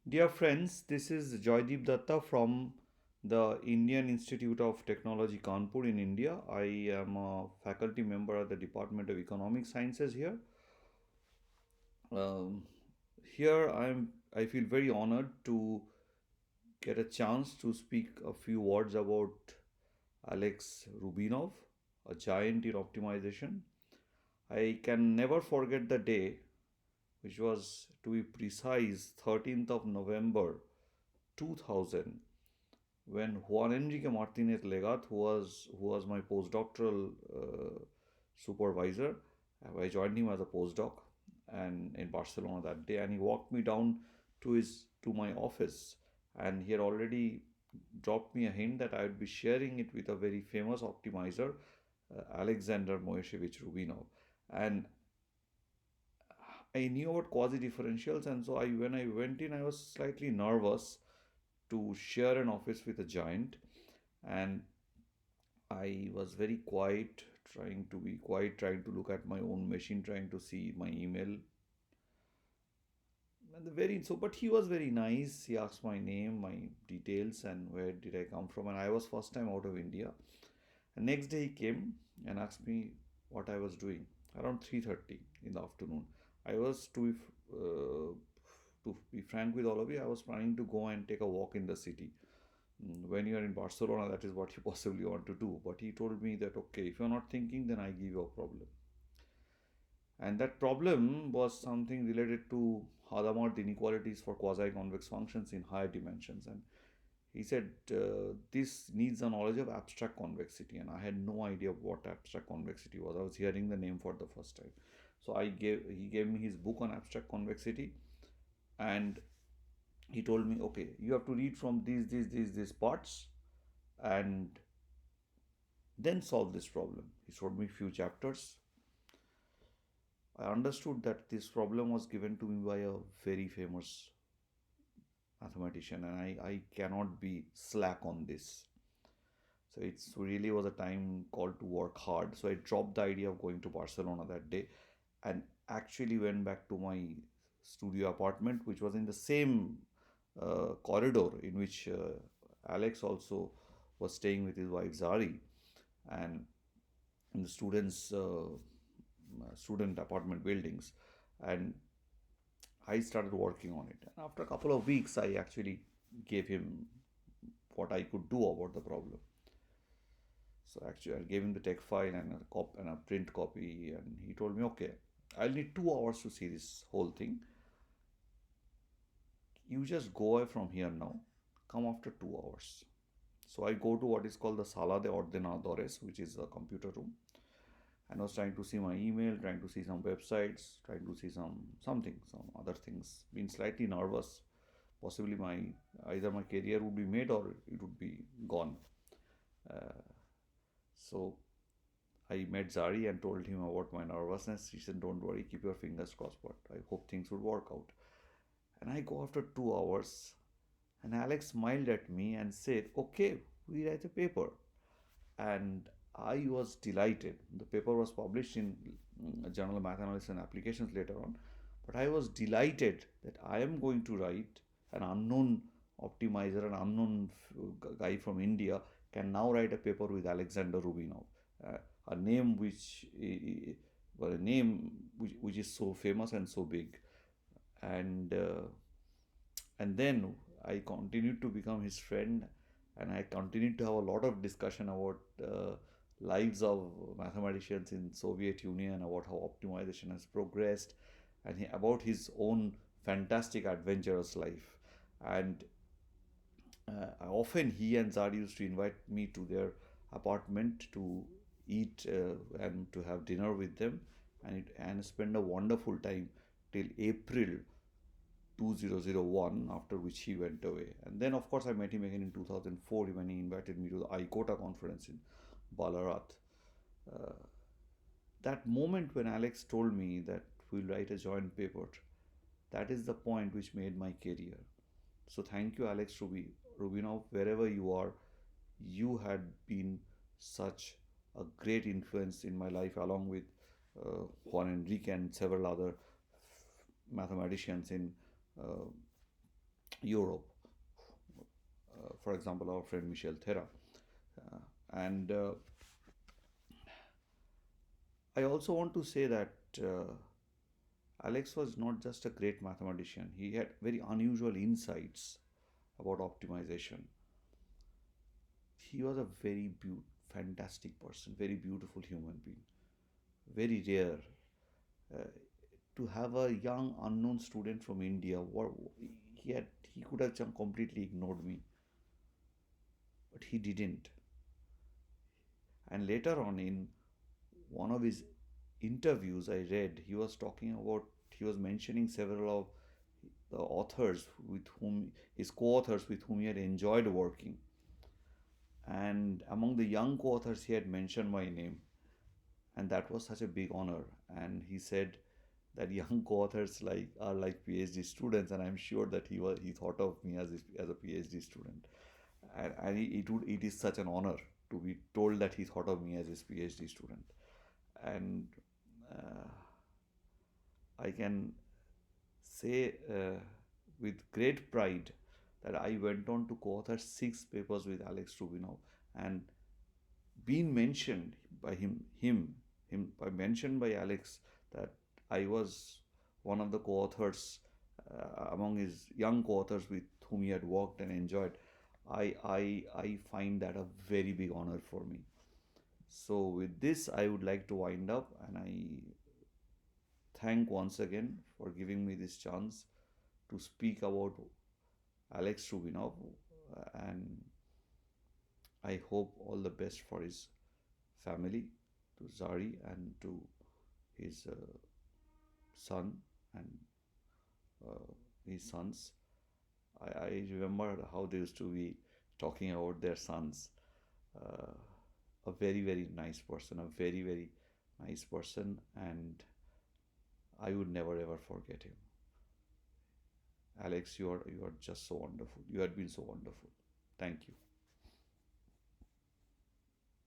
Dear friends, this is Joydeep Datta from the Indian Institute of Technology, Kanpur in India. I am a faculty member at the Department of Economic Sciences here. Um, Here I feel very honored to get a chance to speak a few words about Alex Rubinov, a giant in optimization. I can never forget the day, which was to be precise 13th of November 2000, when Juan Enrique Martinez Legat, who was my postdoctoral supervisor, I joined him as a postdoc, and in Barcelona that day, and he walked me down to my office, and he had already dropped me a hint that I would be sharing it with a very famous optimizer, Alexander Moishevich Rubinov, and I knew about quasi differentials, and so when I went in, I was slightly nervous to share an office with a giant, and I was very quiet, trying to be quiet, trying to look at my own machine, trying to see my email. And but he was very nice. He asked my name, my details, and where did I come from. And I was first time out of India. And next day he came and asked me what I was doing around 3:30 in the afternoon. I was to be frank with all of you, I was planning to go and take a walk in the city. When you are in Barcelona, that is what you possibly want to do. But he told me that, okay, if you're not thinking, then I give you a problem. And that problem was something related to Hadamard inequalities for quasi-convex functions in higher dimensions. And he said, this needs a knowledge of abstract convexity. And I had no idea what abstract convexity was. I was hearing the name for the first time. So he gave me his book on abstract convexity, and he told me, okay, you have to read from these parts and then solve this problem. He showed me few chapters. I understood that this problem was given to me by a very famous mathematician, and I cannot be slack on this. So it's really was a time called to work hard. So I dropped the idea of going to Barcelona that day and actually went back to my studio apartment, which was in the same corridor in which Alex also was staying with his wife Zari, and in the student apartment buildings, and I started working on it. And after a couple of weeks, I actually gave him what I could do about the problem. So actually, I gave him the tech file and and a print copy, and he told me, "Okay, I'll need 2 hours to see this whole thing. You just go away from here now. Come after 2 hours." So I go to what is called the Sala de Ordenadores, which is a computer room, and I was trying to see my email, trying to see some websites, trying to see some other things. Being slightly nervous, possibly my either my career would be made or it would be gone. Uh, so I met Zari and told him about my nervousness. He said, "Don't worry, keep your fingers crossed, but I hope things would work out." And I go after 2 hours, and Alex smiled at me and said, "Okay, we write a paper." And I was delighted. The paper was published in Journal of Mathematics and Applications later on, but I was delighted that I am going to write an unknown optimizer, an unknown guy from India can now write a paper with Alexander Rubinov, uh, a name well, a name which is so famous and so big, and then I continued to become his friend, and I continued to have a lot of discussion about lives of mathematicians in Soviet Union, about how optimization has progressed, and about his own fantastic adventurous life. And often he and Zad used to invite me to their apartment to eat and to have dinner with them, and spend a wonderful time till April 2001, after which he went away. And then, of course, I met him again in 2004 when he invited me to the ICOTA conference in Ballarat. Uh, that moment when Alex told me that we'll write a joint paper, that is the point which made my career. So thank you, Alex Rubinov, wherever you are. You had been such a great influence in my life, along with Juan Enrique and several other mathematicians in uh, Europe. For example, our friend Michel Thera. And I also want to say that Alex was not just a great mathematician, he had very unusual insights about optimization. He was a fantastic person, very beautiful human being, very rare. Uh, to have a young unknown student from India, he had he could have just completely ignored me, but he didn't. And later on, in one of his interviews I read, he was mentioning several of the authors with whom his co-authors with whom he had enjoyed working, and among the young co-authors he had mentioned my name, and that was such a big honor. And he said that young co-authors are like PhD students, and I'm sure that he thought of me as a PhD student, and it is such an honor to be told that he thought of me as his PhD student. And uh, I can say with great pride that I went on to co-author 6 papers with Alex Rubinov, and been mentioned by mentioned by Alex that I was one of the co-authors among his young co-authors with whom he had worked and enjoyed. I find that a very big honor for me. So with this, I would like to wind up, and I thank once again for giving me this chance to speak about Alex Rubinov, and I hope all the best for his family, to Zari and to his son and uh, his sons. I remember how they used to be talking about their sons. Uh, a very nice person, a very nice person, and I would never ever forget him. Alex, you are just so wonderful. You had been so wonderful. Thank you.